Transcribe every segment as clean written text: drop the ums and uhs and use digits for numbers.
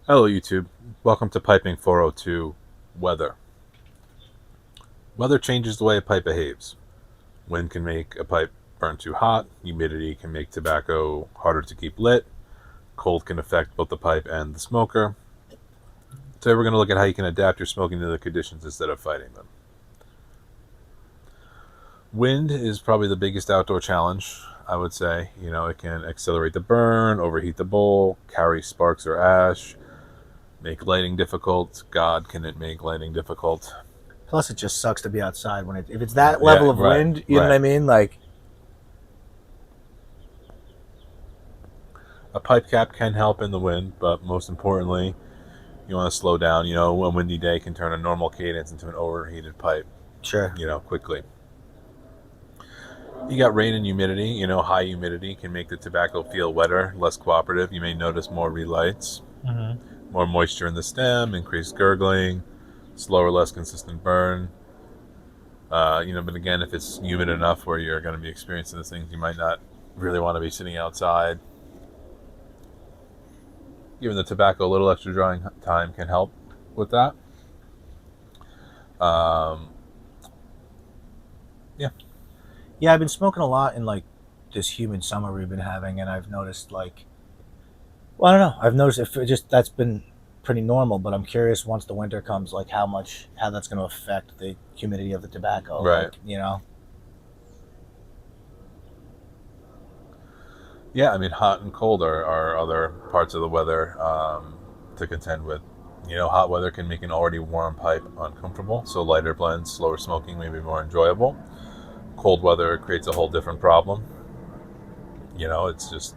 Hello YouTube, welcome to Piping 402 Weather. Weather changes the way a pipe behaves. Wind can make a pipe burn too hot, humidity can make tobacco harder to keep lit, cold can affect both the pipe and the smoker. Today we're going to look at how you can adapt your smoking to the conditions instead of fighting them. Wind is probably the biggest outdoor challenge, I would say. It can accelerate the burn, overheat the bowl, carry sparks or ash, make lighting difficult. God, can it make lighting difficult? Plus, it just sucks to be outside when if it's that Yeah, level of right, wind. You know what right. I mean? Like, A pipe cap can help in the wind, but most importantly, you want to slow down. A windy day can turn a normal cadence into an overheated pipe, sure. quickly. You got rain and humidity. High humidity can make the tobacco feel wetter, less cooperative. You may notice more relights, Mm-hmm. more moisture in the stem, increased gurgling, slower, less consistent burn. But again, if it's humid enough where you're going to be experiencing these things, you might not really want to be sitting outside. Giving the tobacco a little extra drying time can help with that. Um, yeah. Yeah, I've been smoking a lot in like this humid summer we've been having, and I've noticed well, I don't know. I've noticed if it just that's been pretty normal, but I'm curious once the winter comes, like how that's going to affect the humidity of the tobacco. Right. Yeah, I mean, hot and cold are other parts of the weather to contend with. Hot weather can make an already warm pipe uncomfortable, so lighter blends, slower smoking may be more enjoyable. Cold weather creates a whole different problem. It's just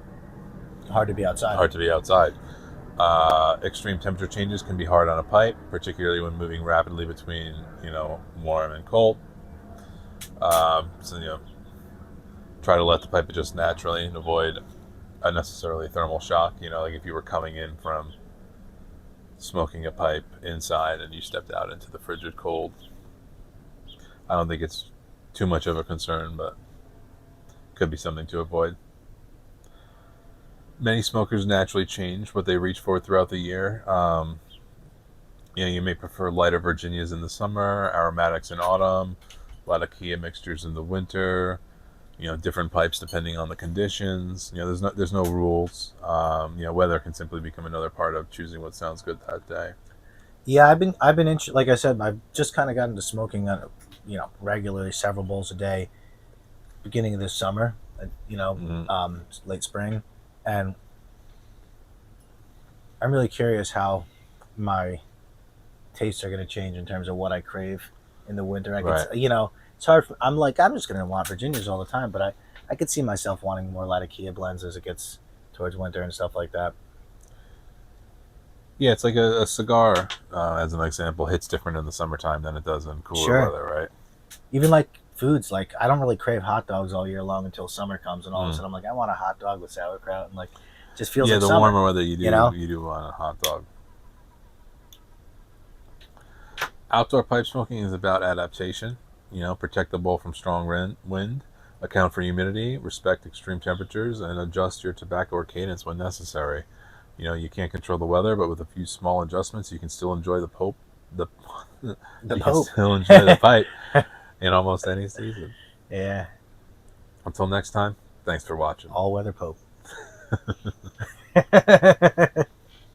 hard to be outside. hard to be outside. Extreme temperature changes can be hard on a pipe, particularly when moving rapidly between, warm and cold. So, try to let the pipe adjust naturally and avoid unnecessarily thermal shock. Like if you were coming in from smoking a pipe inside and you stepped out into the frigid cold. I don't think it's too much of a concern, but could be something to avoid. Many smokers naturally change what they reach for throughout the year. You may prefer lighter Virginias in the summer, aromatics in autumn, Latakia mixtures in the winter. Different pipes depending on the conditions. There's no rules. Weather can simply become another part of choosing what sounds good that day. Yeah, like I said, I've just kind of gotten to smoking regularly, several bowls a day, beginning of this summer. Late spring, and I'm really curious how my tastes are going to change in terms of what I crave in the winter. Right. It's hard. I'm just going to want Virginias all the time, but I could see myself wanting more Latakia blends as it gets towards winter and stuff like that. Yeah, it's like a cigar, as an example, hits different in the summertime than it does in cooler Sure. weather, right? Even like foods, like I don't really crave hot dogs all year long until summer comes, and all of a Mm. sudden I'm like, I want a hot dog with sauerkraut, and like, it just feels Yeah, like the summer. warmer weather You know? you do want a hot dog. Outdoor pipe smoking is about adaptation. Protect the bowl from strong wind, account for humidity, respect extreme temperatures, and adjust your tobacco or cadence when necessary. You can't control the weather, but with a few small adjustments, you can still enjoy the The you can Pope. still enjoy the pipe in almost any season. Yeah. Until next time, thanks for watching. All weather Pope.